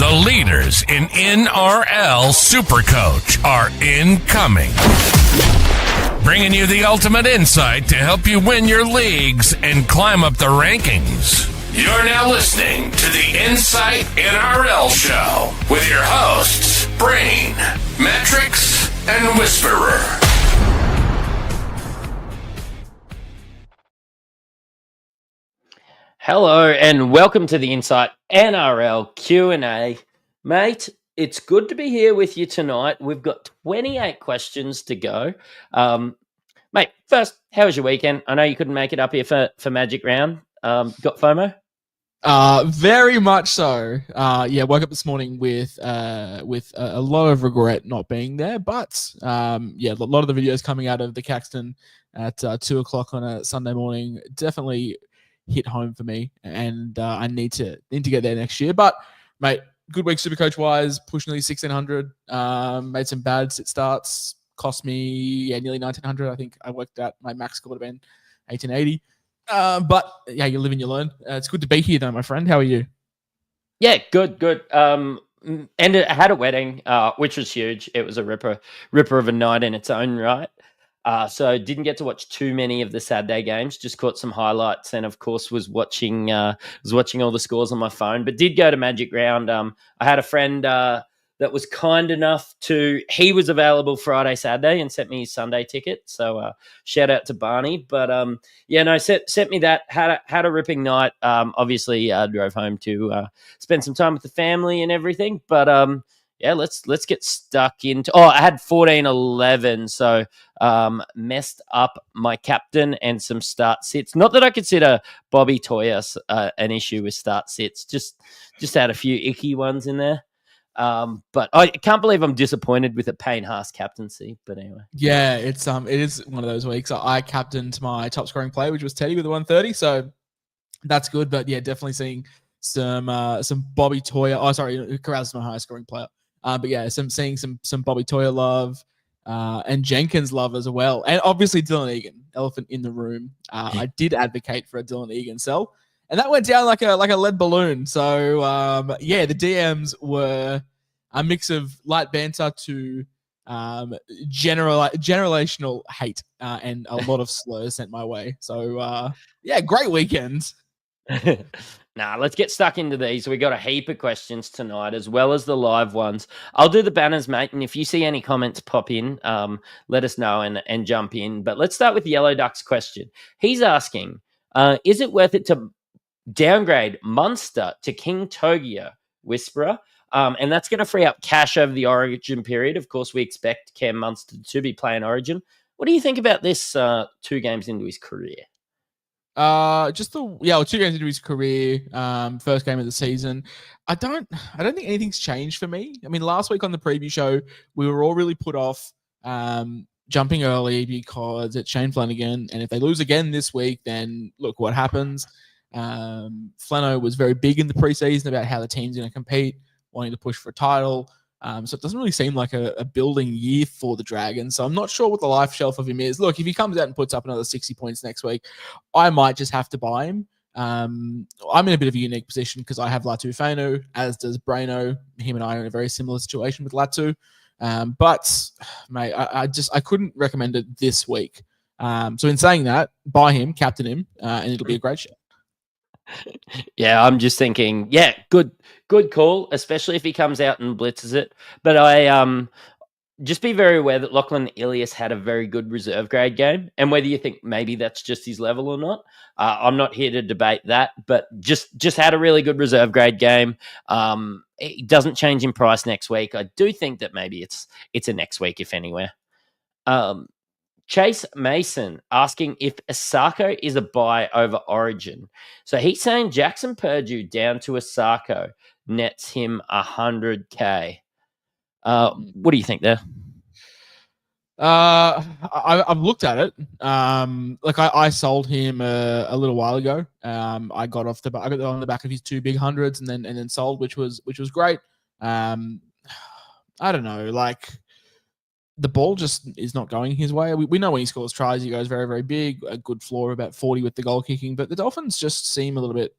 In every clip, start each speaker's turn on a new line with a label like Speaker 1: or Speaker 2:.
Speaker 1: The leaders in NRL SuperCoach are incoming. Bringing you the ultimate insight to help you win your leagues and climb up the rankings. You're now listening to the Insight NRL Show with your hosts, Brain, Metrics, and Whisperer.
Speaker 2: Hello and welcome to the Insight NRL Q&A. Mate, it's good to be here with you tonight. We've got 28 questions to go. Mate, first, how was your weekend? I know you couldn't make it up here for Magic Round. Got FOMO?
Speaker 3: Very much so. Woke up this morning with a lot of regret not being there, but a lot of the videos coming out of the Caxton at 2 o'clock on a Sunday morning definitely hit home for me, and I need to get there next year. But mate, good week SuperCoach wise, pushed nearly 1,600. Made some bad sit starts, cost me nearly 1,900. I think I worked out my max score would have been 1,880. But you live and you learn. It's good to be here though, my friend. How are you? Yeah,
Speaker 2: good. And I had a wedding, which was huge. It was a ripper of a night in its own right. So didn't get to watch too many of the Saturday games. Just caught some highlights, and of course was watching all the scores on my phone. But did go to Magic Round. I had a friend that was kind enough he was available Friday, Saturday, and sent me his Sunday ticket. So shout out to Barney. But sent me that. Had a ripping night. Obviously drove home to spend some time with the family and everything. But let's get stuck into. I had 14-11, so messed up my captain and some start sits. Not that I consider Bobby Toyas an issue with start sits. Just had a few icky ones in there. But I can't believe I'm disappointed with a Payne Haas captaincy. But anyway,
Speaker 3: it is one of those weeks. I captained my top scoring player, which was Teddy with a 130. So that's good. But definitely seeing some Bobby Toya. Oh, sorry, Corrales is my highest scoring player. Seeing some Bobby Toya love, and Jenkins love as well, and obviously Dylan Egan, elephant in the room. I did advocate for a Dylan Egan sell, and that went down like a lead balloon. So the DMs were a mix of light banter to generational hate, and a lot of slurs sent my way. So great weekend.
Speaker 2: Let's get stuck into these. We got a heap of questions tonight, as well as the live ones. I'll do the banners, mate, and if you see any comments pop in, let us know and jump in. But let's start with Yellow Duck's question. He's asking, is it worth it to downgrade Munster to King Togia, Whisperer? And that's going to free up cash over the Origin period. Of course, we expect Cam Munster to be playing Origin. What do you think about this 2 games into his career?
Speaker 3: 2 games into his career, first game of the season. I don't think anything's changed for me. I mean, last week on the preview show, we were all really put off jumping early because it's Shane Flanagan, and if they lose again this week, then look what happens. Flano was very big in the preseason about how the team's going to compete, wanting to push for a title. So it doesn't really seem like a building year for the Dragons. So I'm not sure what the life shelf of him is. Look, if he comes out and puts up another 60 points next week, I might just have to buy him. I'm in a bit of a unique position because I have Latu Fanu, as does Braino. Him and I are in a very similar situation with Latu. But mate, I couldn't recommend it this week. So in saying that, buy him, captain him, and it'll be a great show.
Speaker 2: Yeah, I'm just thinking, good call, especially if he comes out and blitzes it. But I just be very aware that Lachlan Ilias had a very good reserve grade game, and whether you think maybe that's just his level or not, I'm not here to debate that. But just had a really good reserve grade game. It doesn't change in price next week. I do think that maybe it's a next week, if anywhere. Chase Mason asking if Asako is a buy over Origin. So he's saying Jackson Purdue down to Asako nets him 100K. What do you think there?
Speaker 3: I've looked at it. I sold him a little while ago. I got on the back of his 2 big hundreds and then sold, which was great. I don't know, the ball just is not going his way. We know when he scores tries, he goes very, very big, a good floor, about 40 with the goal kicking, but the Dolphins just seem a little bit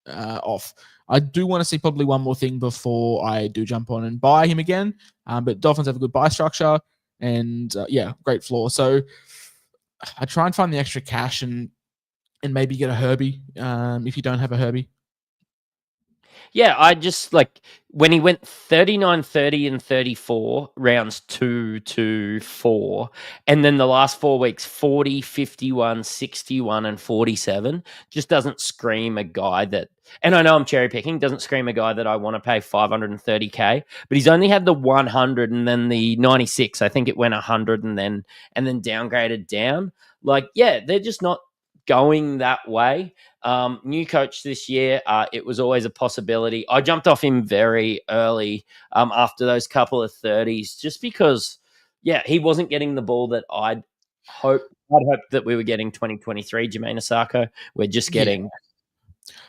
Speaker 3: off. I do want to see probably one more thing before I do jump on and buy him again. But Dolphins have a good buy structure and great floor. So I try and find the extra cash and maybe get a Herbie if you don't have a Herbie.
Speaker 2: Yeah, I just like when he went 39, 30, and 34, rounds 2 to 4, and then the last 4 weeks, 40, 51, 61, and 47, just doesn't scream a guy that, and I know I'm cherry picking, doesn't scream a guy that I want to pay 530K, but he's only had the 100 and then the 96. I think it went 100 and then downgraded down. Like, yeah, they're just not going that way. New coach this year, it was always a possibility. I jumped off him very early after those couple of 30s just because, he wasn't getting the ball that I'd hoped that we were getting 2023, Jermaine Osako. We're just getting...
Speaker 3: Yeah.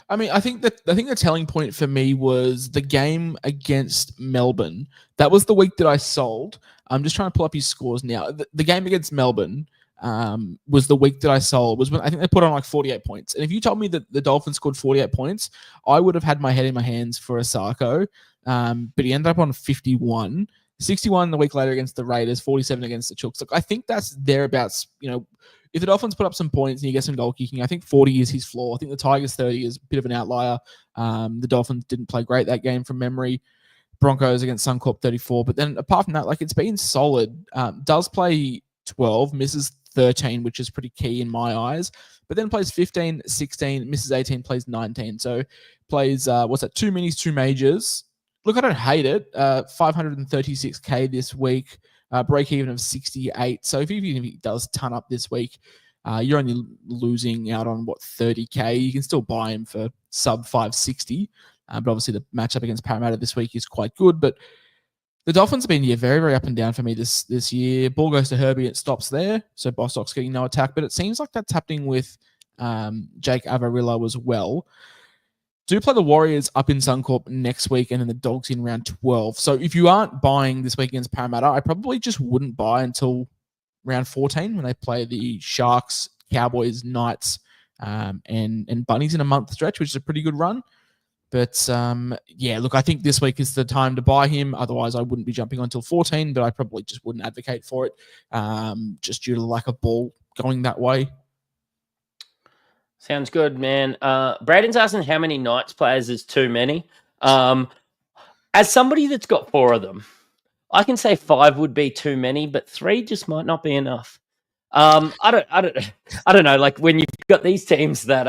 Speaker 3: I mean, I think the telling point for me was the game against Melbourne. That was the week that I sold. I'm just trying to pull up his scores now. The game against Melbourne was the week that I sold. Was when I think they put on like 48 points. And if you told me that the Dolphins scored 48 points, I would have had my head in my hands for Osako. But he ended up on 51. 61 the week later against the Raiders, 47 against the Chooks. Look, I think that's thereabouts, if the Dolphins put up some points and you get some goal kicking, I think 40 is his floor. I think the Tigers 30 is a bit of an outlier. The Dolphins didn't play great that game from memory. Broncos against Suncorp 34. But then apart from that, like it's been solid. Does play 12, misses 13, which is pretty key in my eyes. But then plays 15, 16, misses 18, plays 19. So plays, 2 minis, 2 majors. Look, I don't hate it. 536K this week. Break even of 68. So even if he does ton up this week, you're only losing out on 30K. You can still buy him for sub 560. But obviously the matchup against Parramatta this week is quite good. But the Dolphins have been very, very up and down for me this year. Ball goes to Herbie, it stops there. So Bostock's getting no attack. But it seems like that's happening with Jake Avarillo as well. Do play the Warriors up in Suncorp next week and then the Dogs in round 12. So if you aren't buying this week against Parramatta, I probably just wouldn't buy until round 14 when they play the Sharks, Cowboys, Knights, and Bunnies in a month stretch, which is a pretty good run. But look, I think this week is the time to buy him. Otherwise, I wouldn't be jumping on until 14, but I probably just wouldn't advocate for it just due to the lack of ball going that way.
Speaker 2: Sounds good, man. Braden's asking how many Knights players is too many. As somebody that's got 4 of them, I can say 5 would be too many, but 3 just might not be enough. I don't know. Like when you've got these teams that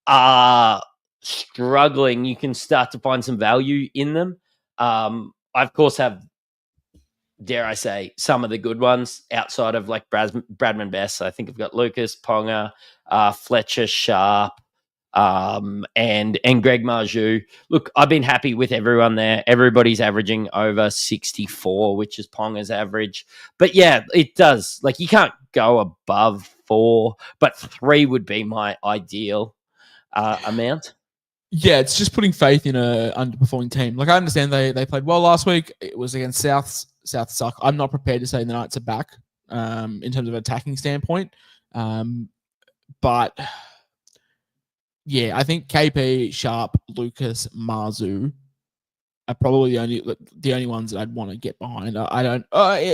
Speaker 2: are struggling, you can start to find some value in them. I of course have, dare I say, some of the good ones outside of like Bradman Best. I think I've got Lucas Ponga, Fletcher Sharp, and Greg Marju. Look, I've been happy with everyone there. Everybody's averaging over 64, which is Ponga's average. But yeah, it does. Like you can't go above 4, but 3 would be my ideal amount.
Speaker 3: Yeah, it's just putting faith in a underperforming team. Like I understand they played well last week. It was against South suck. I'm not prepared to say the Knights are back in terms of an attacking standpoint. But yeah, I think KP, Sharp, Lucas, Marzu are probably the only ones that I'd want to get behind. I don't.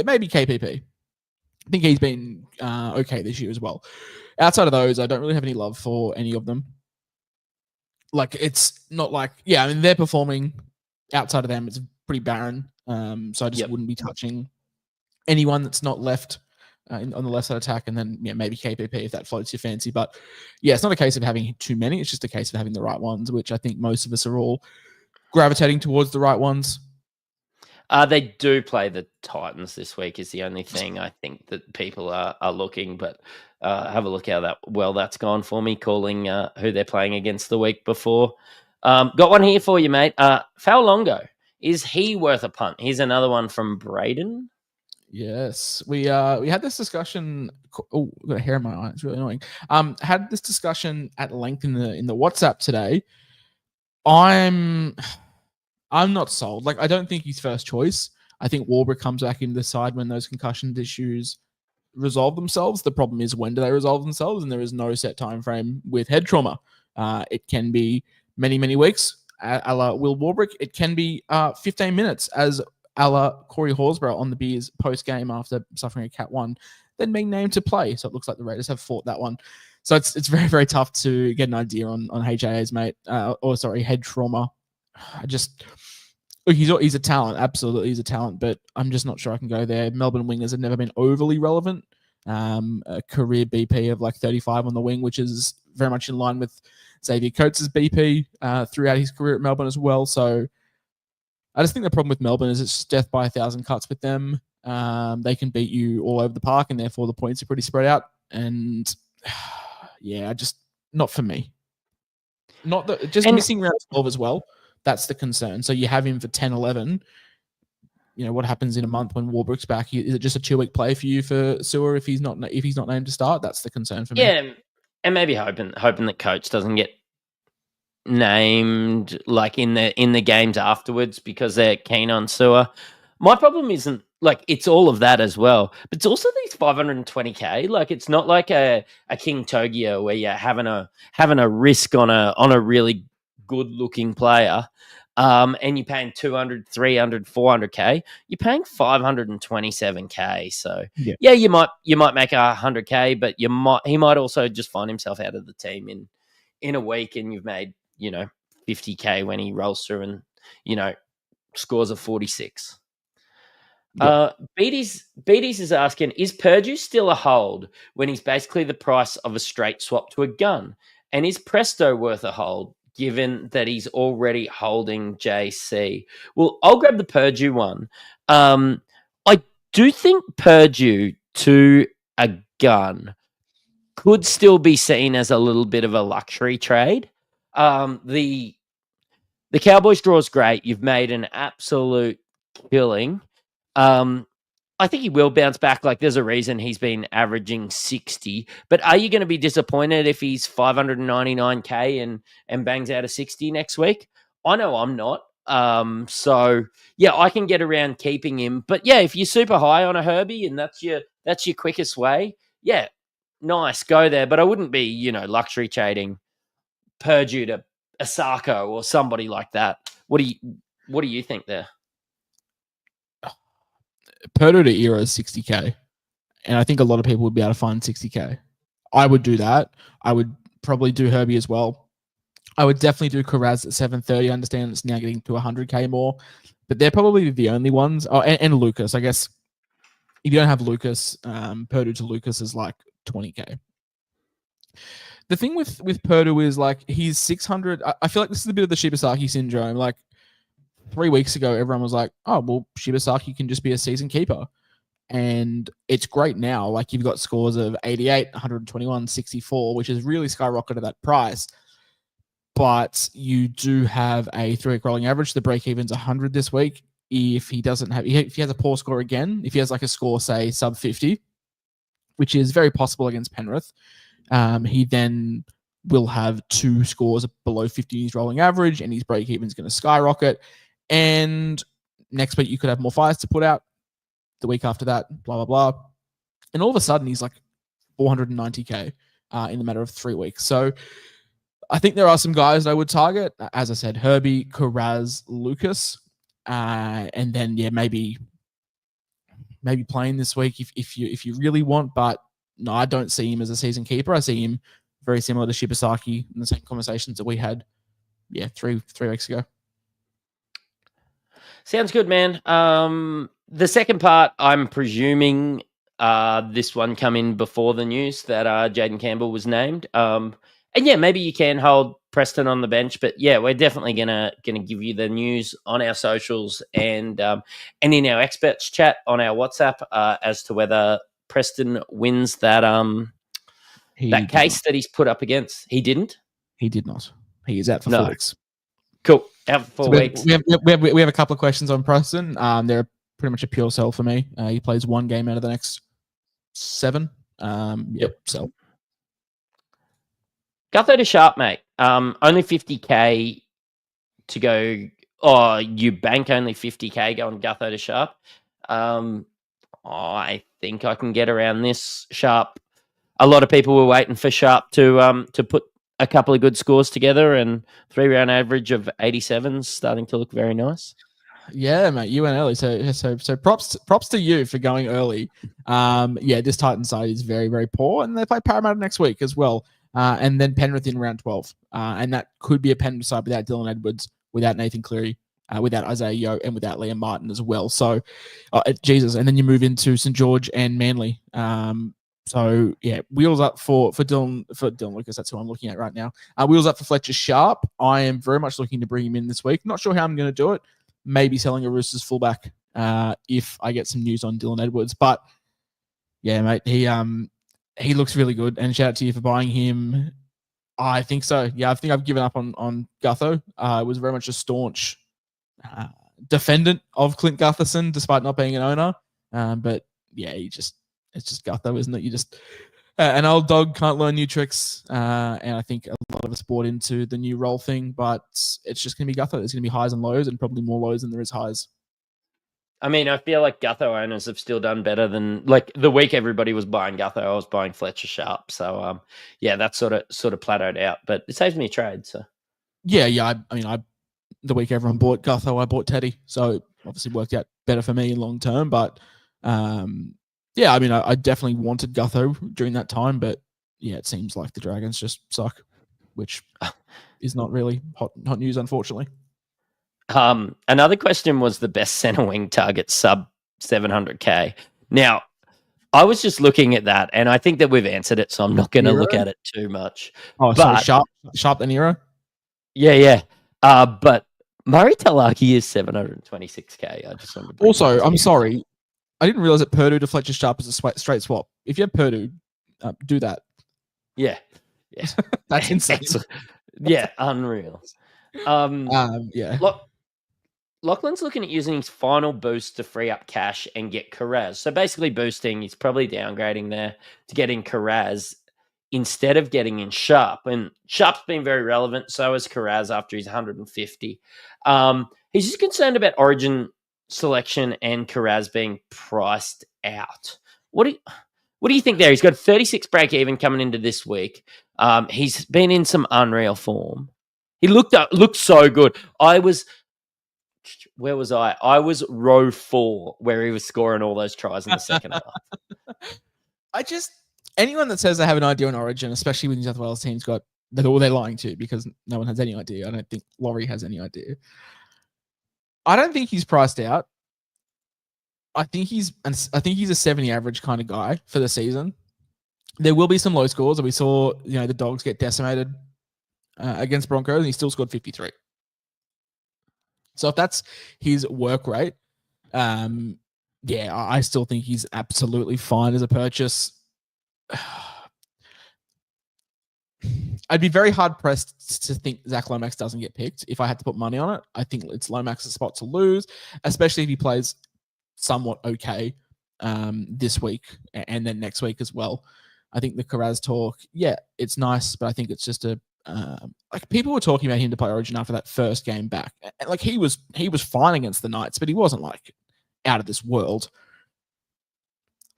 Speaker 3: Maybe KPP. I think he's been okay this year as well. Outside of those, I don't really have any love for any of them. Like it's not like I mean they're performing. Outside of them, it's pretty barren. So I just wouldn't be touching anyone that's not left on the left side attack, and then maybe KPP if that floats your fancy. But it's not a case of having too many. It's just a case of having the right ones, which I think most of us are all gravitating towards the right ones.
Speaker 2: They do play the Titans this week is the only thing I think that people are looking, but have a look how that's gone for me, calling who they're playing against the week before. Got one here for you, mate. Faalogo, is he worth a punt? Here's another one from Braden.
Speaker 3: Yes, we had this discussion. Oh, I've got a hair in my eye. It's really annoying. Had this discussion at length in the WhatsApp today. I'm not sold. Like, I don't think he's first choice. I think Warbrick comes back into the side when those concussion issues resolve themselves. The problem is, when do they resolve themselves? And there is no set time frame with head trauma. It can be many weeks, a la Will Warbrick. It can be 15 minutes, as a la Corey Horsburgh on the Beers post-game after suffering a Cat 1, then being named to play. So it looks like the Raiders have fought that one. So it's very, very tough to get an idea on HIA's, mate. Head trauma. He's a talent. Absolutely, he's a talent, but I'm just not sure I can go there. Melbourne wingers have never been overly relevant. A career BP of like 35 on the wing, which is very much in line with Xavier Coates' BP throughout his career at Melbourne as well. So I just think the problem with Melbourne is it's death by 1,000 cuts with them. They can beat you all over the park, and therefore the points are pretty spread out. And yeah, just not for me. Missing round 12 as well. That's the concern. So you have him for 10, 11. You know, what happens in a month when Warbrick's back? Is it just a 2-week play for you for Sewer if he's not named to start? That's the concern for me.
Speaker 2: Yeah, and maybe hoping that Coach doesn't get named like in the games afterwards because they're keen on Sewer. My problem isn't like it's all of that as well, but it's also these 520k. Like it's not like a King Togia where you're having a risk on a really good looking player. And you're paying 200, 300, 400k. You're paying 527k. So yeah, you might make 100k, but he might also just find himself out of the team in a week, and you've made 50k when he rolls through and scores a 46. Beatties is asking, is Purdue still a hold when he's basically the price of a straight swap to a gun? And is Presto worth a hold given that he's already holding JC? Well, I'll grab the Purdue one. I do think Purdue to a gun could still be seen as a little bit of a luxury trade. The Cowboys draw is great. You've made an absolute killing. I think he will bounce back. Like, there's a reason he's been averaging 60. But are you going to be disappointed if he's 599k and bangs out a 60 next week? I know I'm not. So yeah, I can get around keeping him. But yeah, if you're super high on a Herbie and that's your quickest way, yeah, nice, go there. But I wouldn't be, luxury trading Purdue to Asako or somebody like that. What do you think there?
Speaker 3: Purdue to Era is 60k, and I think a lot of people would be able to find 60k. I would do that. I would probably do Herbie as well. I would definitely do Karaz at 730. I understand it's now getting to 100k more, but they're probably the only ones. Oh, and Lucas, I guess. If you don't have Lucas, Purdue to Lucas is like 20k. The thing with Purdue is like he's 600. I feel like this is a bit of the Shibasaki syndrome. Like 3 weeks ago, everyone was like, oh, well, Shibasaki can just be a season keeper. And it's great now. Like you've got scores of 88, 121, 64, which has really skyrocketed that price. But you do have a 3-week rolling average. The break-even's 100 this week. If he has a poor score again, if he has like a score, say, sub 50, which is very possible against Penrith, he then will have 2 scores below 50 in his rolling average, and his break-even's going to skyrocket. And next week, you could have more fires to put out. The week after that, blah, blah, blah. And all of a sudden, he's like 490k in the matter of 3 weeks. So I think there are some guys I would target. As I said, Herbie, Karaz, Lucas. And then, yeah, maybe playing this week if you really want. But no, I don't see him as a season keeper. I see him very similar to Shibasaki in the same conversations that we had, three weeks ago.
Speaker 2: Sounds good, man. The second part, I'm presuming this one come in before the news that Jaden Campbell was named. And yeah, maybe you can hold Preston on the bench, but yeah, we're definitely gonna give you the news on our socials and in our experts chat on our WhatsApp as to whether Preston wins that case that he's put up against. He didn't.
Speaker 3: He did not. He is out for 4 weeks.
Speaker 2: Cool. Out for 4 weeks.
Speaker 3: We have a couple of questions on Preston. They're pretty much a pure sell for me. He plays 1 game out of the next 7. Sell.
Speaker 2: Gutho to Sharp, mate. Only 50k to go. Oh, you bank only 50k going Gutho to Sharp. I think I can get around this. Sharp. A lot of people were waiting for Sharp to put a couple of good scores together, and 3-round average of 87 starting to look very nice.
Speaker 3: Yeah, mate, you went early. So props to you for going early. This Titans side is very, very poor, and they play Parramatta next week as well. And then Penrith in round 12. And that could be a Penrith side without Dylan Edwards, without Nathan Cleary, without Isaiah Yeo, and without Liam Martin as well. So, Jesus. And then you move into St. George and Manly. Wheels up for Dylan Lucas. That's who I'm looking at right now. Wheels up for Fletcher Sharp. I am very much looking to bring him in this week. Not sure how I'm going to do it. Maybe selling a Roosters fullback if I get some news on Dylan Edwards. But yeah, mate, he looks really good. And shout out to you for buying him. I think so. Yeah, I think I've given up on Gutho. I was very much a staunch defendant of Clint Gutherson, despite not being an owner. But yeah, it's just Gutho, isn't it? You just an old dog can't learn new tricks. And I think a lot of us bought into the new role thing, but it's just going to be Gutho. There's going to be highs and lows, and probably more lows than there is highs.
Speaker 2: I mean, I feel like Gutho owners have still done better than like the week everybody was buying Gutho, I was buying Fletcher Sharp. So that's sort of plateaued out, but it saves me a trade. So
Speaker 3: yeah. The week everyone bought Gutho, I bought Teddy, so it obviously worked out better for me long term. But I definitely wanted Gutho during that time, but yeah, it seems like the Dragons just suck, which is not really hot news, unfortunately.
Speaker 2: Another question was the best center wing target sub 700k. Now, I was just looking at that, and I think that we've answered it, so I'm not going to look at it too much.
Speaker 3: Oh, Sharp and Nero?
Speaker 2: Yeah. But Murray Talaki is 726k. I just wanted to
Speaker 3: also, I'm sorry, I didn't realize that Purdue to Fletcher Sharp is a straight swap. If you have Purdue, do that.
Speaker 2: Yeah.
Speaker 3: That's insane.
Speaker 2: Yeah, unreal. Lachlan's looking at using his final boost to free up cash and get Carraz. So basically boosting, he's probably downgrading there to get in Carraz instead of getting in Sharp. And Sharp's been very relevant, so is Carraz after he's 150. He's just concerned about Origin selection and Carraz being priced out. What do you think there? He's got 36 break even coming into this week. He's been in some unreal form. He looked so good. Where was I? I was row 4 where he was scoring all those tries in the second half.
Speaker 3: Anyone that says they have an idea on Origin, especially with New South Wales teams, they're lying to, because no one has any idea. I don't think Laurie has any idea. I don't think he's priced out. I think he's a 70 average kind of guy for the season. There will be some low scores, and we saw the Dogs get decimated against Broncos, and he still scored 53. So if that's his work rate, I still think he's absolutely fine as a purchase. I'd be very hard pressed to think Zach Lomax doesn't get picked if I had to put money on it. I think it's Lomax's spot to lose, especially if he plays somewhat okay this week and then next week as well. I think the Carraz talk, it's nice, but I think it's just people were talking about him to play Origin after that first game back. Like he was fine against the Knights, but he wasn't like out of this world.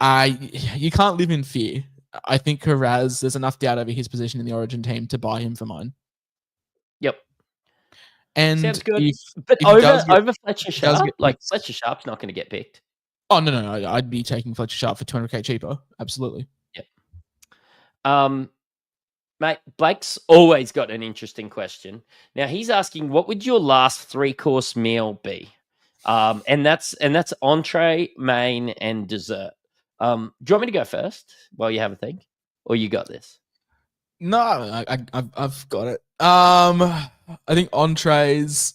Speaker 3: You can't live in fear. I think Carraz, there's enough doubt over his position in the Origin team to buy him for mine.
Speaker 2: Yep.
Speaker 3: And
Speaker 2: sounds good. But over Fletcher Sharp, Fletcher Sharp's not going to get picked.
Speaker 3: Oh, no. I'd be taking Fletcher Sharp for 200k cheaper. Absolutely.
Speaker 2: Yep. Mate, Blake's always got an interesting question. Now he's asking, what would your last 3-course meal be? And that's entree, main, and dessert. Do you want me to go first while you have a think, or you got this?
Speaker 3: No, I've got it. I think entrees.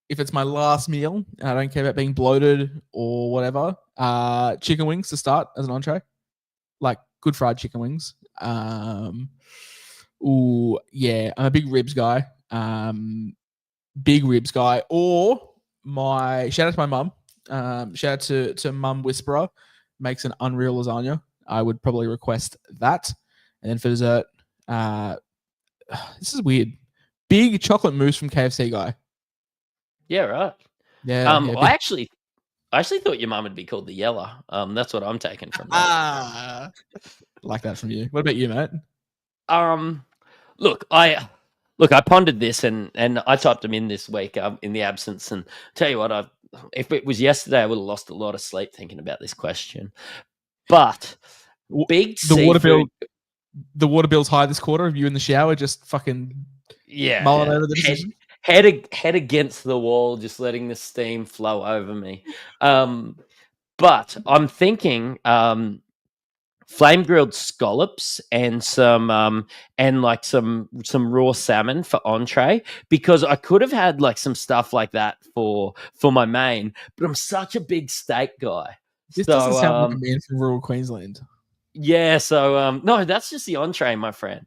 Speaker 3: If it's my last meal, I don't care about being bloated or whatever. Chicken wings to start as an entree, like good fried chicken wings. I'm a big ribs guy. Or shout out to my mum. Shout out to Mum Whisperer. Makes an unreal lasagna. I would probably request that. And then for dessert, this is weird. Big chocolate mousse from KFC guy.
Speaker 2: Yeah, right.
Speaker 3: Yeah.
Speaker 2: I actually thought your mum would be called the Yeller. That's what I'm taking from that.
Speaker 3: Like that from you. What about you, mate?
Speaker 2: Look, I pondered this and I typed them in this week in the absence. And tell you what, if it was yesterday, I would have lost a lot of sleep thinking about this question. But big seafood.
Speaker 3: The water bill's high this quarter. Are you in the shower just fucking mulling over the decision?
Speaker 2: Head against the wall, just letting the steam flow over me. But I'm thinking flame grilled scallops and some raw salmon for entree, because I could have had like some stuff like that for my main, but I'm such a big steak guy.
Speaker 3: This doesn't sound like a man from rural Queensland.
Speaker 2: Yeah, so no, that's just the entree, my friend.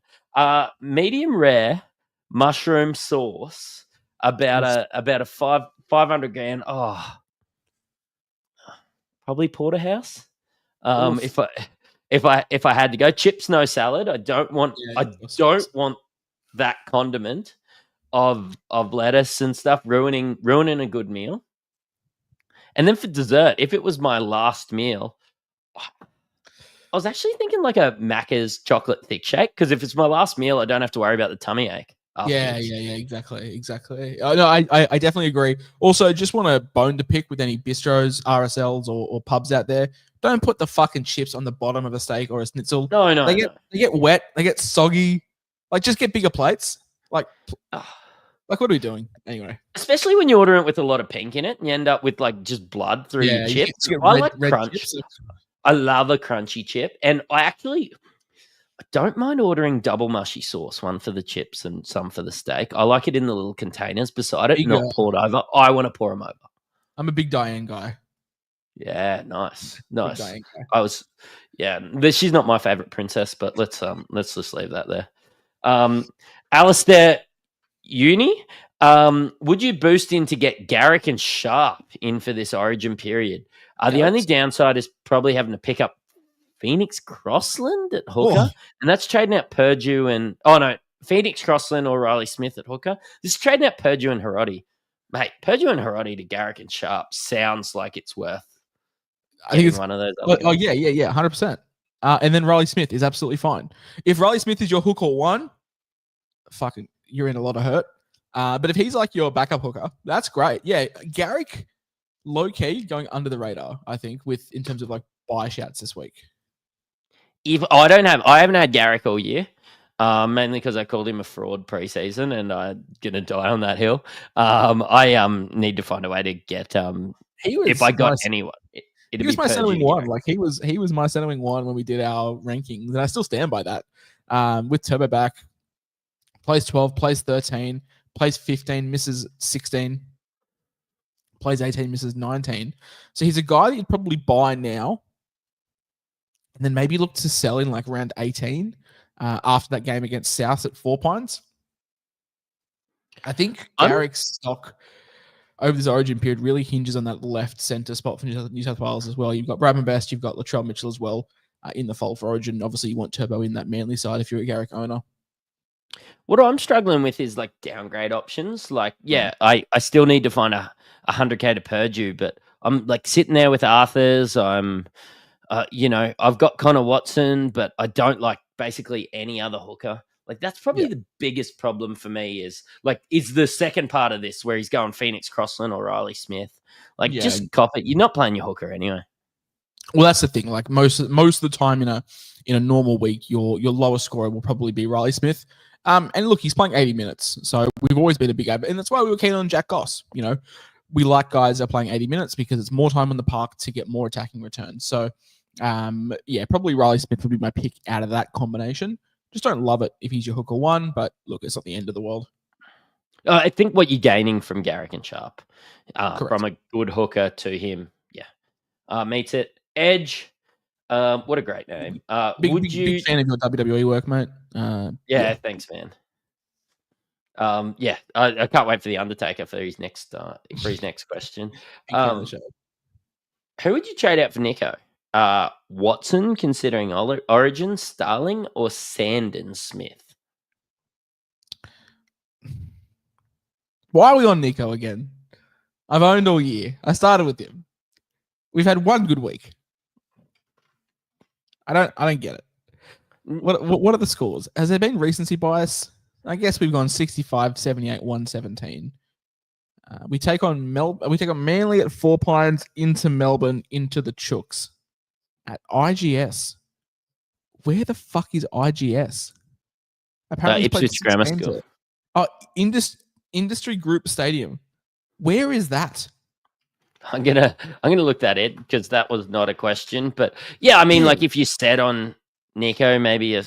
Speaker 2: Medium rare mushroom sauce, about a 500 gram. Oh, probably porterhouse. If I had to go, chips, no salad. I don't want that condiment of lettuce and stuff ruining a good meal. And then for dessert, if it was my last meal, I was actually thinking like a Macca's chocolate thick shake, because if it's my last meal, I don't have to worry about the tummy ache afterwards.
Speaker 3: Yeah, exactly. No, I definitely agree. Also, just want a bone to pick with any bistros, RSLs, or pubs out there. Don't put the fucking chips on the bottom of a steak or a schnitzel.
Speaker 2: No.
Speaker 3: They get wet. They get soggy. Like, just get bigger plates. Like what are we doing anyway? Especially
Speaker 2: when you order it with a lot of pink in it, and you end up with like just blood through your chips. I like crunch. Chips. I love a crunchy chip, and I don't mind ordering double mushy sauce, one for the chips and some for the steak. I like it in the little containers beside it, not poured over. I want to pour them over.
Speaker 3: I'm a big Diane guy.
Speaker 2: Yeah, nice. She's not my favorite princess, but let's just leave that there. Alistair Uni, would you boost in to get Garrick and Sharp in for this Origin period? The only downside is probably having to pick up Phoenix Crossland at hooker, and that's trading out Purdue and Phoenix Crossland or Riley Smith at hooker. This is trading out Purdue and Hiroti. Mate, Purdue and Hiroti to Garrick and Sharp sounds like it's worth. I think it's one of those.
Speaker 3: 100%. And then Riley Smith is absolutely fine. If Riley Smith is your hooker one, fucking, you're in a lot of hurt. But if he's like your backup hooker, that's great. Yeah, Garrick, low key going under the radar, I think, in terms of like buy shouts this week.
Speaker 2: I haven't had Garrick all year, mainly because I called him a fraud preseason, and I'm gonna die on that hill. I need to find a way to get if I got anyone.
Speaker 3: He was my centering one. Like he was my centering one when we did our rankings, and I still stand by that. With Turbo back, plays 12, plays 13, plays 15, misses 16, plays 18, misses 19. So he's a guy that you'd probably buy now, and then maybe look to sell in like round 18 after that game against South at 4 Pines. I think Garrick's stock over this Origin period really hinges on that left centre spot for New South Wales as well. You've got Bradman Best, you've got Latrell Mitchell as well in the fold for Origin. Obviously, you want Turbo in that Manly side if you're a Garrick owner.
Speaker 2: What I'm struggling with is like downgrade options. Like, I still need to find a 100K to Purdue, but I'm like sitting there with Arthur's. I'm, I've got Connor Watson, but I don't like basically any other hooker. Like, that's probably the biggest problem for me is the second part of this where he's going Phoenix Crossland or Riley Smith. Like, just cop it. You're not playing your hooker anyway.
Speaker 3: Well, that's the thing. Like most of the time in a normal week, your lowest scorer will probably be Riley Smith. And look, he's playing 80 minutes, so we've always been a big advocate, and that's why we were keen on Jack Goss. We like guys that are playing 80 minutes because it's more time on the park to get more attacking returns. So, probably Riley Smith would be my pick out of that combination. Just don't love it if he's your hooker one, but look, it's not the end of the world.
Speaker 2: I think what you're gaining from Garrick and Sharp, from a good hooker to him, meets it. Edge, what a great name.
Speaker 3: Big fan of your WWE work, mate.
Speaker 2: Thanks, man. I can't wait for the Undertaker for his next question. Who would you trade out for Nico? Watson, considering Origin, Starling, or Sandon Smith?
Speaker 3: Why are we on Nico again? I've owned all year. I started with him. We've had one good week. I don't get it. What are the scores? Has there been recency bias? I guess we've gone 65, 78, 117. We take on Manly at 4 Pines, into Melbourne, into the Chooks at IGS. Where the fuck is IGS? Apparently, he's played
Speaker 2: Ipswich
Speaker 3: 6
Speaker 2: Grammar
Speaker 3: games
Speaker 2: School.
Speaker 3: there. Oh, Industry Group Stadium. Where is that?
Speaker 2: I'm gonna look that in because that was not a question. But yeah, I mean,
Speaker 3: Yeah.
Speaker 2: like if you said on Nico, maybe a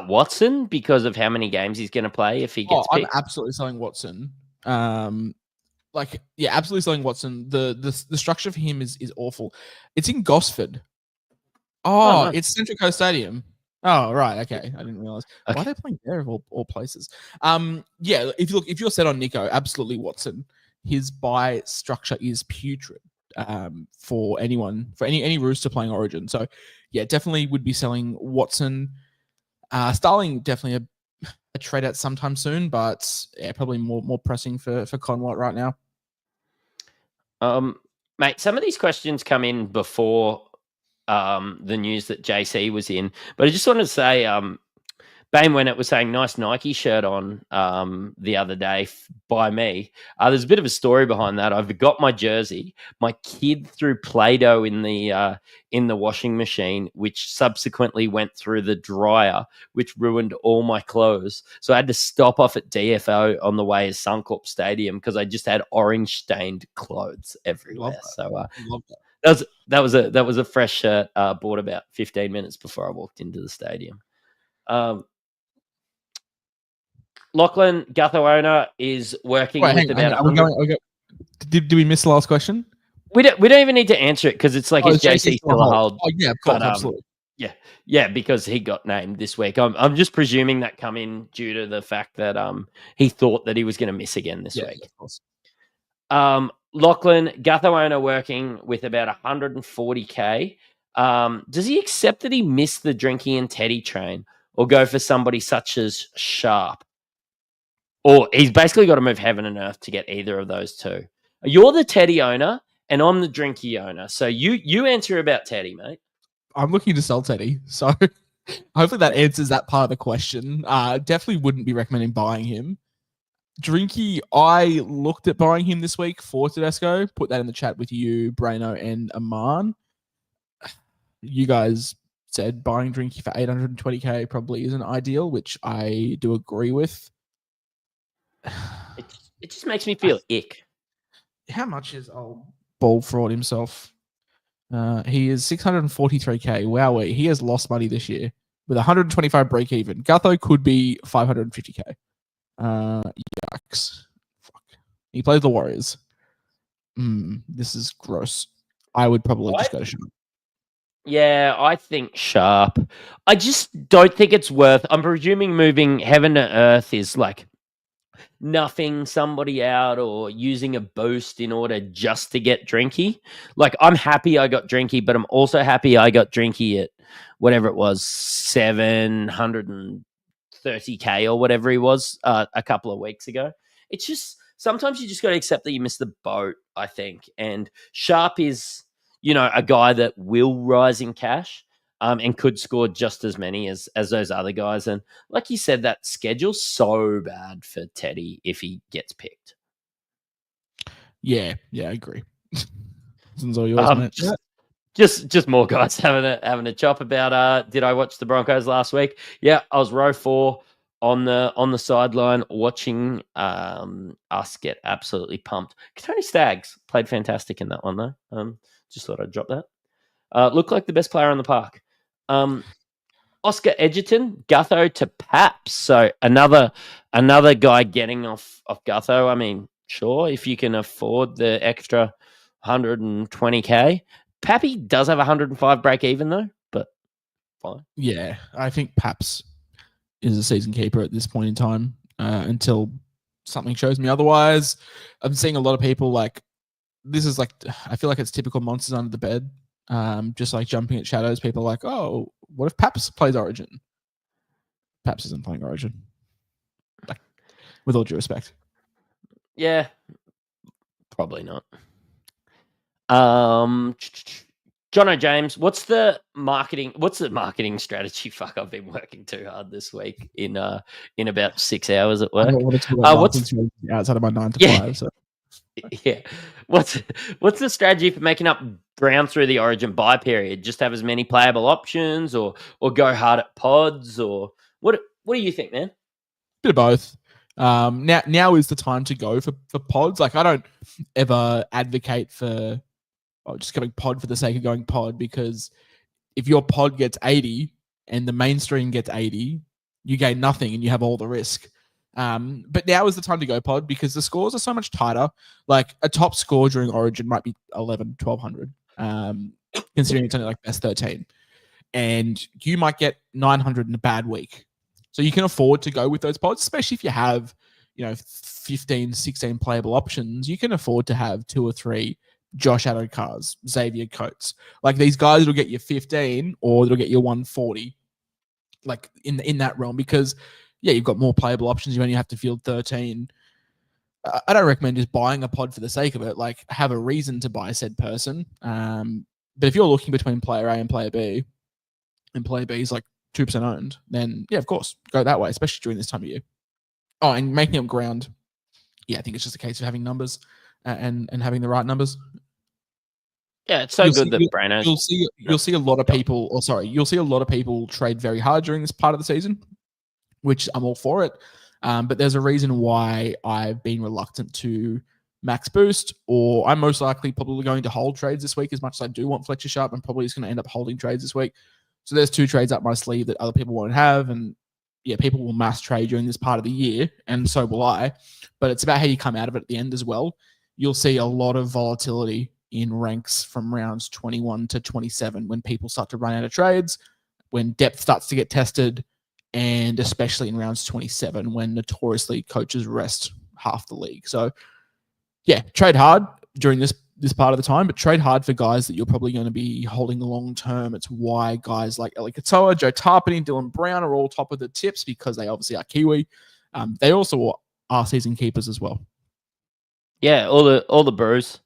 Speaker 2: Watson because of how many games he's going to play if he gets
Speaker 3: I'm
Speaker 2: picked.
Speaker 3: absolutely selling Watson. Absolutely selling Watson. The structure for him is awful. It's in Gosford. Oh,
Speaker 2: nice.
Speaker 3: it's Central Coast Stadium. Oh, right. Okay. I didn't realize.
Speaker 2: Okay.
Speaker 3: Why are they playing there of all places? If you're set on Nico, absolutely Watson. His buy structure is putrid for any Rooster playing Origin. So yeah, definitely would be selling Watson. Starling definitely a trade out sometime soon, but yeah, probably more pressing for Conwat right now.
Speaker 2: Mate, some of these questions come in before the news that JC was in, but I just wanted to say, Bane Wennett was saying nice Nike shirt on the other day by me. There's a bit of a story behind that. I've got my jersey. My kid threw Play-Doh in the washing machine, which subsequently went through the dryer, which ruined all my clothes. So I had to stop off at DFO on the way to Suncorp Stadium because I just had orange stained clothes everywhere. So that was a fresh shirt bought about 15 minutes before I walked into the stadium. Lachlan Gutho owner is working with about 100.
Speaker 3: Did we miss the last question?
Speaker 2: We don't even need to answer it because it's like, is JC still a hold?
Speaker 3: Oh yeah, of course, absolutely.
Speaker 2: Yeah, because he got named this week. I'm just presuming that come in due to the fact that he thought that he was going to miss again this week.
Speaker 3: Of course.
Speaker 2: Lachlan Gutho owner working with about 140k. Does he accept that he missed the Drinky and Teddy train, or go for somebody such as Sharp? Or he's basically got to move heaven and earth to get either of those two. You're the Teddy owner, and I'm the Drinky owner. So you answer about Teddy, mate.
Speaker 3: I'm looking to sell Teddy, so hopefully that answers that part of the question. Definitely wouldn't be recommending buying him. Drinky, I looked at buying him this week for Tedesco. Put that in the chat with you, Brano, and Aman. You guys said buying Drinky for 820k probably isn't ideal, which I do agree with.
Speaker 2: It just makes me feel ick.
Speaker 3: How much is old Ball Fraud himself? He is 643k. Wow, he has lost money this year with 125 break even. Gutho could be 550k. Yikes. Fuck. He plays the Warriors. This is gross. I would probably just go to Sharp.
Speaker 2: Yeah, I think Sharp. I just don't think it's worth. I'm presuming moving heaven to earth is like nuffing somebody out or using a boost in order just to get Drinky. Like, I'm happy I got Drinky, but I'm also happy I got Drinky at whatever it was, 730k or whatever he was a couple of weeks ago. It's just sometimes you just got to accept that you missed the boat, I think. And Sharp is, a guy that will rise in cash. And could score just as many as those other guys. And like you said, that schedule's so bad for Teddy if he gets picked.
Speaker 3: Yeah, I agree. This one's all yours, mate.
Speaker 2: Just more guys having a chop about. Did I watch the Broncos last week? Yeah, I was row 4 on the sideline watching us get absolutely pumped. Tony Staggs played fantastic in that one though. Just thought I'd drop that. Looked like the best player on the park. Oscar Edgerton, Gutho to Paps. So another guy getting off Gutho. I mean, sure, if you can afford the extra 120k. Pappy does have 105 break even though, but fine.
Speaker 3: Yeah, I think Paps is a season keeper at this point in time until something shows me otherwise. I'm seeing a lot of people like, this is like, I feel like it's typical monsters under the bed. Just like jumping at shadows. People are like, oh, what if Paps plays Origin? Paps isn't playing Origin. Like, with all due respect.
Speaker 2: Yeah, probably not. Jono James, what's the marketing strategy? Fuck, I've been working too hard this week in about 6 hours at
Speaker 3: I
Speaker 2: work.
Speaker 3: don't want to talk about
Speaker 2: What's
Speaker 3: marketing strategy outside of my 9 to
Speaker 2: yeah
Speaker 3: 5. So
Speaker 2: yeah? What's the strategy for making up ground through the Origin buy period? Just have as many playable options, or go hard at pods, or what? What do you think, man?
Speaker 3: bit of both. Now is the time to go for pods. Like I don't ever advocate for just going pod for the sake of going pod, because if your pod gets 80 and the mainstream gets 80, you gain nothing and you have all the risk. But now is the time to go pod because the scores are so much tighter. Like a top score during Origin might be 11, 1200, considering it's only like best 13. And you might get 900 in a bad week. So you can afford to go with those pods, especially if you have, 15, 16 playable options. You can afford to have 2 or 3 Josh Adokars, Xavier Coates. Like these guys will get you 15 or they'll get you 140, like in that realm, because you've got more playable options. You only have to field 13. I don't recommend just buying a pod for the sake of it. Like have a reason to buy said person. But if you're looking between player A and player B, and player B is like 2% owned, then of course, go that way, especially during this time of year. Oh, and making up ground. Yeah, I think it's just a case of having numbers and having the right numbers.
Speaker 2: Yeah, it's so good that Brano's.
Speaker 3: You'll see a lot of people. You'll see a lot of people trade very hard during this part of the season, which I'm all for it. But there's a reason why I've been reluctant to max boost, or I'm most likely probably going to hold trades this week. As much as I do want Fletcher Sharp, I'm probably just going to end up holding trades this week. So there's 2 trades up my sleeve that other people won't have, and people will mass trade during this part of the year, and so will I. But it's about how you come out of it at the end as well. You'll see a lot of volatility in ranks from rounds 21 to 27 when people start to run out of trades, when depth starts to get tested, and especially in rounds 27 when notoriously coaches rest half the league. So trade hard during this part of the time, but trade hard for guys that you're probably going to be holding long term. It's why guys like Eli Katoa, Joe Tarpany, Dylan Brown are all top of the tips, because they obviously are Kiwi. They also are season keepers as well.
Speaker 2: Yeah, all the brews.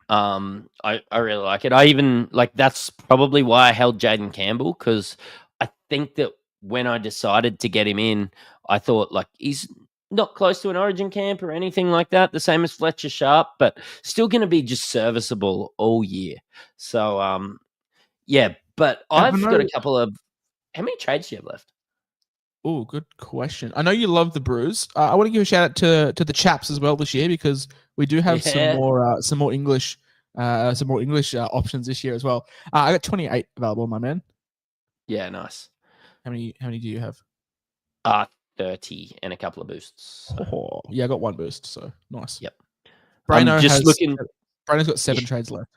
Speaker 2: I really like it. I even that's probably why I held Jaden Campbell, because I think that when I decided to get him in, I thought he's not close to an Origin camp or anything like that. The same as Fletcher Sharp, but still going to be just serviceable all year. So but I've got a couple of. How many trades do you have left?
Speaker 3: Oh, good question. I know you love the brews. I want to give a shout out to the chaps as well this year, because we do have some more English options this year as well. I got 28 available, my man.
Speaker 2: Yeah, nice.
Speaker 3: How many do you have?
Speaker 2: 30 and a couple of boosts. So.
Speaker 3: Oh, yeah, I got 1 boost, so nice.
Speaker 2: Yep.
Speaker 3: Brano's got 7 trades left.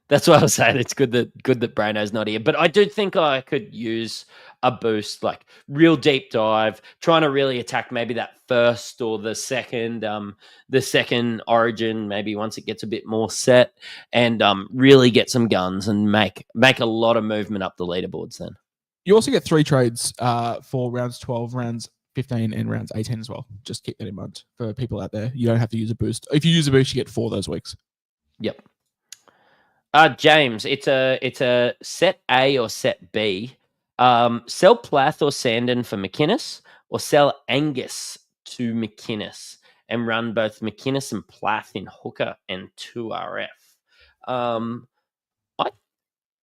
Speaker 2: That's what I was saying. It's good that Brano's not here. But I do think I could use a boost, real deep dive, trying to really attack maybe that first or the second Origin, maybe once it gets a bit more set, and really get some guns and make a lot of movement up the leaderboards then.
Speaker 3: You also get 3 trades for rounds 12, rounds 15, and rounds 18 as well. Just keep that in mind for people out there. You don't have to use a boost. If you use a boost, you get 4 those weeks.
Speaker 2: Yep. James, it's a set A or set B. Sell Plath or Sandon for McInnes, or sell Angus to McInnes and run both McInnes and Plath in hooker and 2RF. I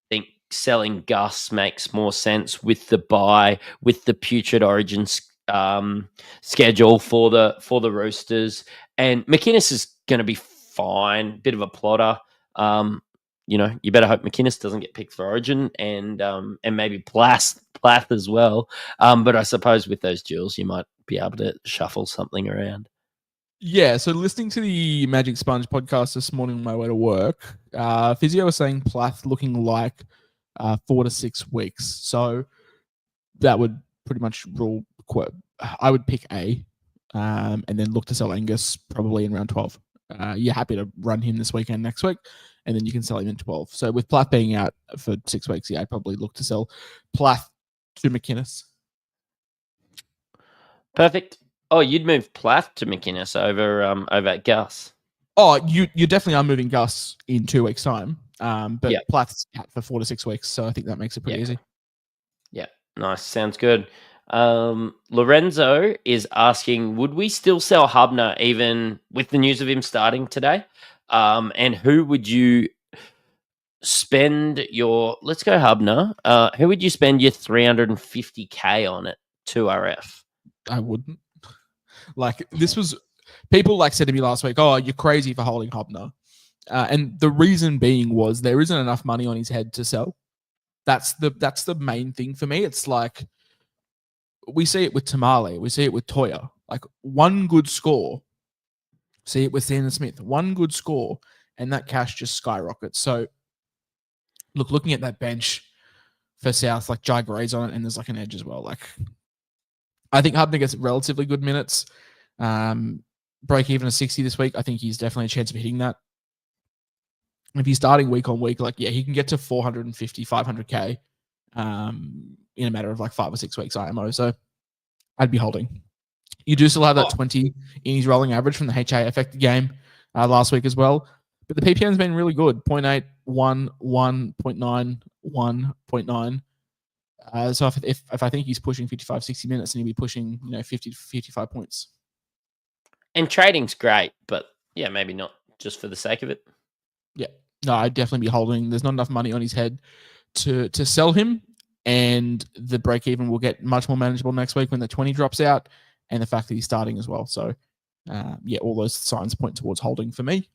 Speaker 2: think selling Gus makes more sense with the buy, with the putrid Origin schedule for the Roosters, and McInnes is going to be fine. Bit of a plotter. You better hope McInnes doesn't get picked for Origin, and maybe Plath as well. But I suppose with those duels, you might be able to shuffle something around.
Speaker 3: Yeah, so listening to the Magic Sponge podcast this morning on my way to work, Physio was saying Plath looking like 4 to 6 weeks. So that would pretty much rule. I would pick A, and then look to sell Angus probably in round 12. You're happy to run him this weekend, next week, and then you can sell him in 12. So with Plath being out for 6 weeks, I'd probably look to sell Plath to McInnes.
Speaker 2: Perfect. Oh, you'd move Plath to McInnes over at Gus.
Speaker 3: Oh, you definitely are moving Gus in 2 weeks' time. But
Speaker 2: Yeah.
Speaker 3: Plath's out for 4 to 6 weeks, so I think that makes it pretty easy.
Speaker 2: Yeah, nice. Sounds good. Lorenzo is asking, would we still sell Hubner even with the news of him starting today? And who would you spend your, let's go Hubner. Who would you spend your 350K on at 2RF?
Speaker 3: I wouldn't. Like, this was, people like said to me last week, oh, you're crazy for holding Hubner. And the reason being was there isn't enough money on his head to sell. That's the main thing for me. It's like, we see it with Tamale, we see it with Toya. Like, one good score, see it with Sandon Smith, one good score, and that cash just skyrockets. So, looking at that bench for South, like Jai Gray's on it, and there's like an edge as well. Like, I think Hubner gets relatively good minutes. Break even of 60 this week. I think he's definitely a chance of hitting that. If he's starting week on week, like, yeah, he can get to 450, 500K in a matter of like 5 or 6 weeks IMO. So I'd be holding. You do still have that 20 in his rolling average from the HA affected game last week as well. But the PPM's been really good. 0.8, 1, 1.9, 1.9. So if I think he's pushing 55, 60 minutes, and he'll be pushing 50 to 55 points.
Speaker 2: And trading's great, but yeah, maybe not just for the sake of it.
Speaker 3: Yeah. No, I'd definitely be holding. There's not enough money on his head to sell him, and the break even will get much more manageable next week when the 20 drops out, and the fact that he's starting as well. So, yeah, all those signs point towards holding for me.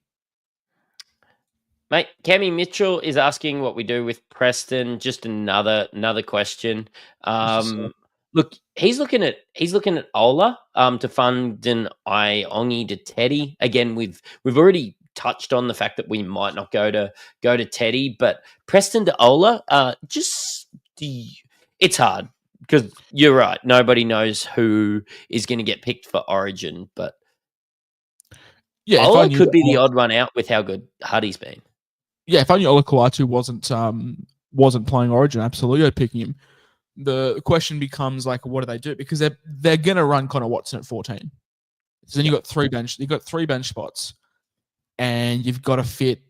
Speaker 2: Mate, Cammy Mitchell is asking what we do with Preston. Just another question. Look, he's looking at Ola to fund an Iongi to Teddy. Again, we've already touched on the fact that we might not go to Teddy, but Preston to Ola, it's hard because you're right. Nobody knows who is going to get picked for Origin, but
Speaker 3: yeah,
Speaker 2: Ola could be the odd one out with how good Huddy's been.
Speaker 3: Yeah, if I knew Ola Kawatu wasn't playing Origin, absolutely I'd pick him. The question becomes, like, what do they do? Because they're gonna run Connor Watson at 14. So then you've got three bench spots, and you've got to fit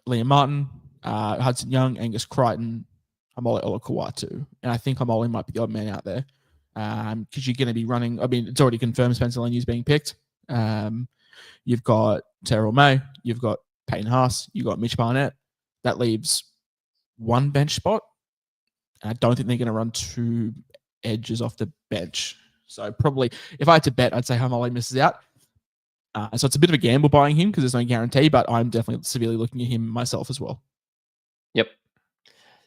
Speaker 3: Liam Martin, Hudson Young, Angus Crichton, Amole Ola Kawatu, and I think Amole might be the odd man out there because you're going to be running. I mean, it's already confirmed Spencer Laney's being picked. You've got Terrell May, you've got Payne Haas, you've got Mitch Barnett. That leaves one bench spot. I don't think they're going to run 2 edges off the bench. So probably, if I had to bet, I'd say Hamole misses out. So it's a bit of a gamble buying him because there's no guarantee, but I'm definitely severely looking at him myself as well.
Speaker 2: Yep.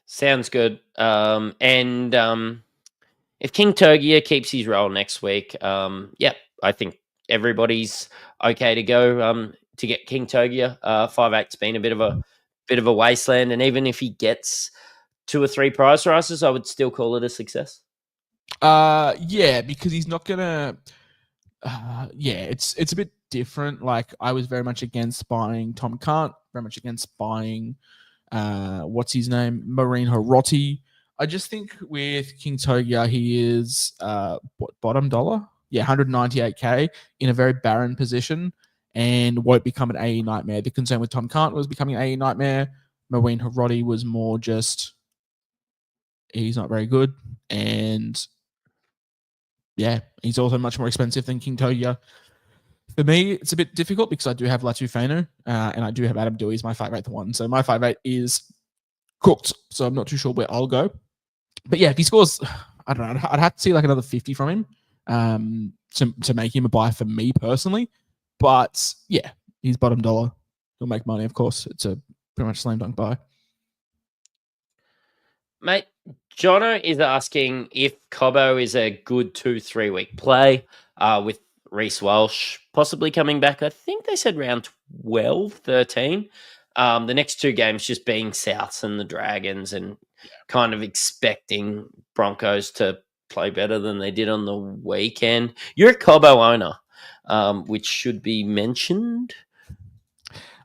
Speaker 2: Sounds good. If King Turgia keeps his role next week, I think everybody's okay to go to get King Turgia. 5-8's been a bit of a wasteland, and even if he gets 2 or 3 prize rises, I would still call it a success.
Speaker 3: Yeah, because he's not gonna. It's a bit different. Like, I was very much against buying Tom Kant, very much against buying what's his name, Marine Hiroti. I just think with King Togia, he is bottom dollar, 198K in a very barren position, and won't become an AE nightmare. The concern with Tom Kant was becoming an AE nightmare. Marine Hiroti was more just he's not very good, and yeah, he's also much more expensive than King Togia. For me, it's a bit difficult because I do have Latu Fano and I do have Adam Dewey as my 5'8" one. So my 5'8" is cooked. So I'm not too sure where I'll go. But yeah, if he scores, I don't know, I'd have to see like another 50 from him to make him a buy for me personally. But yeah, he's bottom dollar. He'll make money, of course. It's a pretty much slam dunk buy.
Speaker 2: Mate, Jono is asking if Cobbo is a good 2-3 week play with Reece Walsh possibly coming back. I think they said round 12, 13. The next 2 games just being Souths and the Dragons, and kind of expecting Broncos to play better than they did on the weekend. You're a Cobbo owner, which should be mentioned.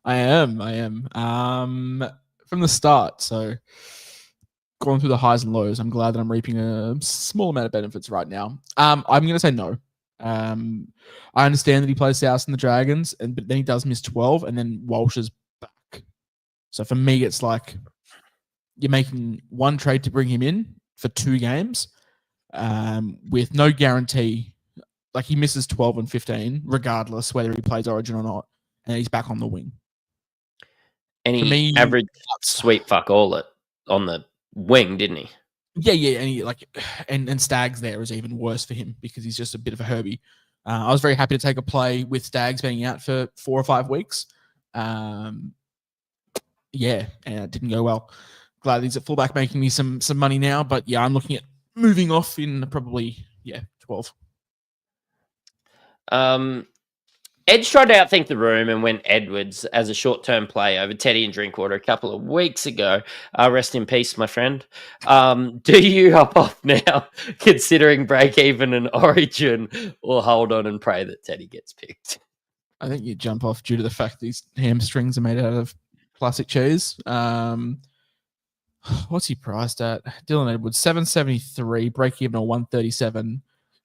Speaker 3: I am. From the start, so going through the highs and lows, I'm glad that I'm reaping a small amount of benefits right now. I'm going to say no. I understand that he plays South and the Dragons, but then he does miss 12, and then Walsh is back. So for me, it's like you're making one trade to bring him in for 2 games with no guarantee. Like he misses 12 and 15, regardless whether he plays Origin or not, and he's back on the wing.
Speaker 2: And
Speaker 3: For
Speaker 2: he
Speaker 3: me,
Speaker 2: averaged sweet fuck all on the wing, didn't he?
Speaker 3: Yeah, and he and Staggs there is even worse for him because he's just a bit of a Herbie. I was very happy to take a play with Staggs being out for 4 or 5 weeks. And it didn't go well. Glad he's at fullback making me some money now, but yeah, I'm looking at moving off in probably 12.
Speaker 2: Edge tried to outthink the room and went Edwards as a short-term play over Teddy and Drinkwater a couple of weeks ago. Rest in peace, my friend. Do you hop off now, considering break-even and Origin, or hold on and pray that Teddy gets picked?
Speaker 3: I think you jump off due to the fact these hamstrings are made out of plastic cheese. What's he priced at? Dylan Edwards, 773, break-even or 137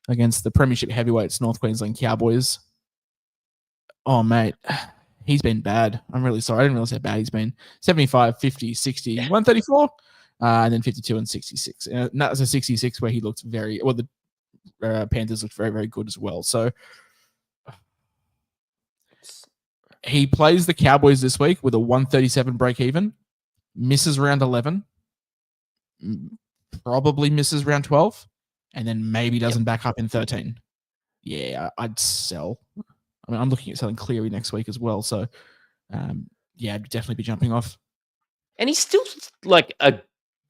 Speaker 3: against the Premiership heavyweights, North Queensland Cowboys. Oh, mate, he's been bad. I'm really sorry. I didn't realize how bad he's been. 75, 50, 60, 134, and then 52 and 66. And that was a 66 where he looked the Panthers looked very, very good as well. So he plays the Cowboys this week with a 137 break even, misses round 11, probably misses round 12, and then maybe doesn't back up in 13. Yeah, I'd sell. I mean, I'm looking at selling Cleary next week as well. So, I'd definitely be jumping off.
Speaker 2: And he's still like a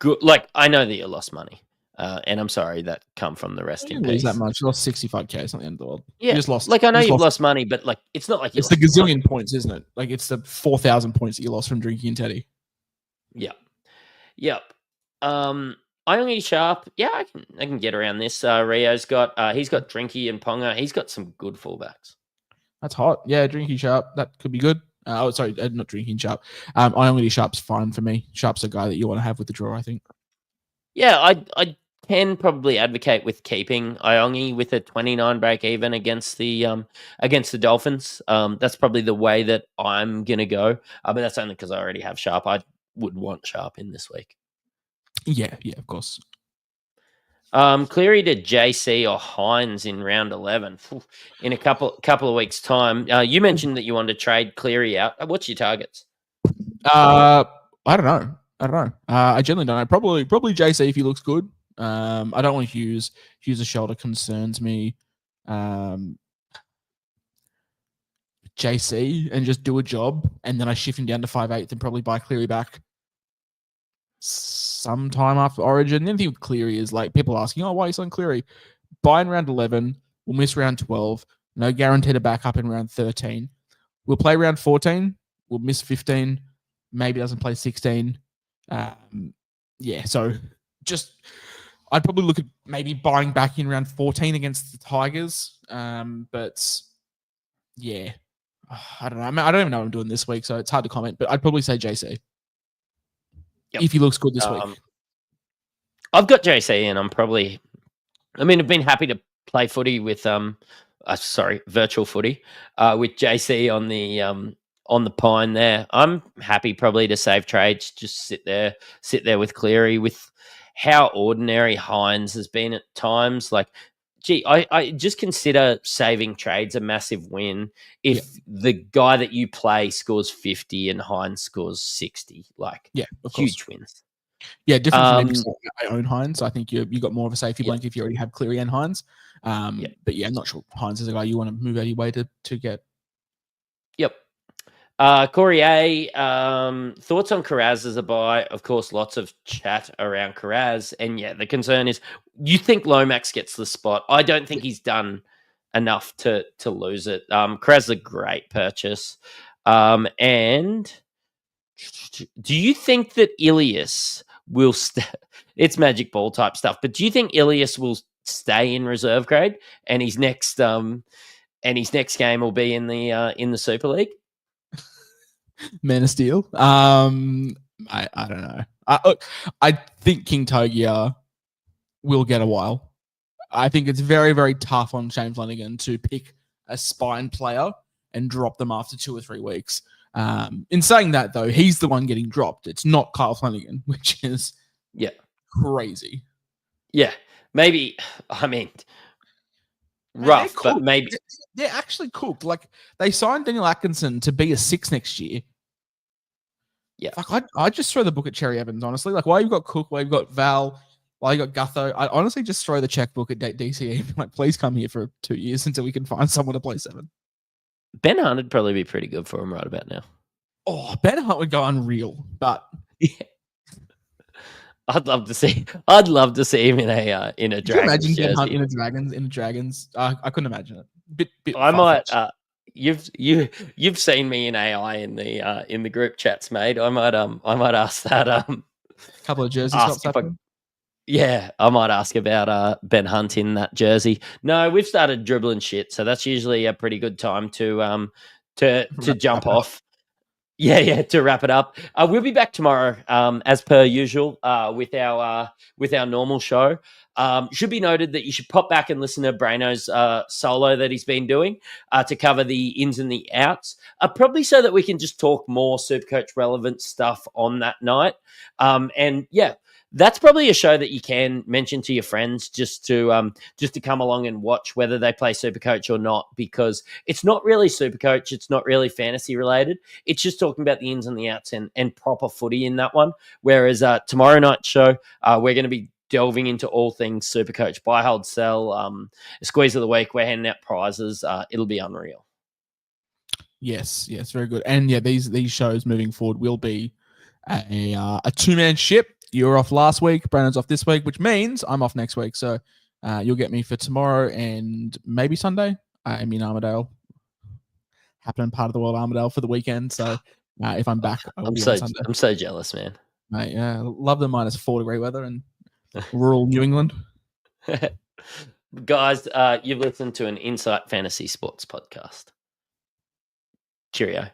Speaker 2: good, like, I know that you lost money. And I'm sorry that come from the rest in peace.
Speaker 3: Lose that much. You lost 65K. It's not the end of the world.
Speaker 2: Yeah.
Speaker 3: You just lost.
Speaker 2: Like, I know you've lost money, but like, it's not like
Speaker 3: it's the gazillion points, isn't it? Like, it's the 4,000 points that you lost from drinking and Teddy.
Speaker 2: Yep. Irongy Sharp, I can get around this. Rio's got he's got Drinky and Ponga. He's got some good fullbacks.
Speaker 3: That's hot. Yeah, Drinky Sharp. That could be good. Sorry, not Drinking Sharp. Irongy Sharp's fine for me. Sharp's a guy that you want to have with the draw, I think.
Speaker 2: Yeah, I can probably advocate with keeping Iongi with a 29 break even against the Dolphins. That's probably the way that I'm gonna go. But that's only because I already have Sharp. I would want Sharp in this week.
Speaker 3: Yeah, of course.
Speaker 2: Cleary to JC or Hines in round 11 in a couple of weeks' time. You mentioned that you wanted to trade Cleary out. What's your targets?
Speaker 3: I don't know. I generally don't know. Probably JC if he looks good. I don't want Hughes. Hughes' shoulder concerns me. JC and just do a job, and then I shift him down to 5/8 and probably buy Cleary back sometime after Origin. The only thing with Cleary is like people asking, why are you selling Cleary? Buy in round 11. We'll miss round 12. No guarantee to back up in round 13. We'll play round 14. We'll miss 15. Maybe doesn't play 16. So just I'd probably look at maybe buying back in round 14 against the Tigers. But yeah, I don't know. I mean, I don't even know what I'm doing this week, so it's hard to comment. But I'd probably say JC. Yep. If he looks good this week.
Speaker 2: I've got JC and I've been happy to play footy with virtual footy with JC on the pine there. I'm happy probably to save trades, just sit there with Cleary. With how ordinary Hines has been at times, like, I just consider saving trades a massive win if the guy that you play scores 50 and Hines scores 60. Like, huge wins.
Speaker 3: Yeah, different from I own Hines. I think you got more of a safety blanket if you already have Cleary and Hines. But I'm not sure Hines is a guy you want to move out of your way to get.
Speaker 2: Yep. Corey A, thoughts on Carraz as a buy? Of course, lots of chat around Carraz. And the concern is you think Lomax gets the spot. I don't think he's done enough to lose it. Carraz is a great purchase. And do you think that Ilias will it's magic ball type stuff, but do you think Ilias will stay in reserve grade and his next game will be in the Super League?
Speaker 3: Man of Steel. I don't know. I think King Togia will get a while. I think it's very, very tough on Shane Flanagan to pick a spine player and drop them after 2 or 3 weeks. In saying that, though, he's the one getting dropped. It's not Kyle Flanagan, which is crazy.
Speaker 2: Yeah, maybe. I mean, rough, but maybe
Speaker 3: they're actually cooked. Like they signed Daniel Atkinson to be a 6 next year.
Speaker 2: Yeah,
Speaker 3: like I'd just throw the book at Cherry Evans, honestly. Like why you've got Cook, why you've got Val, why you got Gutho. I honestly just throw the checkbook at DCE. Like, please come here for 2 years until we can find someone to play 7.
Speaker 2: Ben Hunt would probably be pretty good for him right about now.
Speaker 3: Oh, Ben Hunt would go unreal, but
Speaker 2: yeah. I'd love to see him in a Dragons
Speaker 3: imagine
Speaker 2: jersey.
Speaker 3: Ben Hunt in a Dragons. I couldn't imagine it. Bit
Speaker 2: I might. You've seen me in AI in the group chats, mate. I might ask that.
Speaker 3: Couple of jersey swaps happening.
Speaker 2: Yeah, I might ask about Ben Hunt in that jersey. No, we've started dribbling shit, so that's usually a pretty good time to jump off. Yeah, to wrap it up. We'll be back tomorrow, as per usual, with our normal show. Should be noted that you should pop back and listen to Braino's solo that he's been doing to cover the ins and the outs, probably so that we can just talk more SuperCoach relevant stuff on that night. And yeah, that's probably a show that you can mention to your friends just to come along and watch whether they play SuperCoach or not, because it's not really SuperCoach, it's not really fantasy related. It's just talking about the ins and the outs and proper footy in that one. Whereas tomorrow night's show, we're going to be delving into all things SuperCoach, buy, hold, sell, squeeze of the week. We're handing out prizes. It'll be unreal.
Speaker 3: Yes, very good. And yeah, these shows moving forward will be a 2-man ship. You were off last week, Brandon's off this week, which means I'm off next week. So you'll get me for tomorrow and maybe Sunday. I'm in Armadale, happening part of the world Armadale for the weekend. So if I'm back,
Speaker 2: I'm so jealous, man.
Speaker 3: Mate, yeah, love the -4-degree weather in rural New England.
Speaker 2: Guys, you've listened to an Insight Fantasy Sports podcast. Cheerio.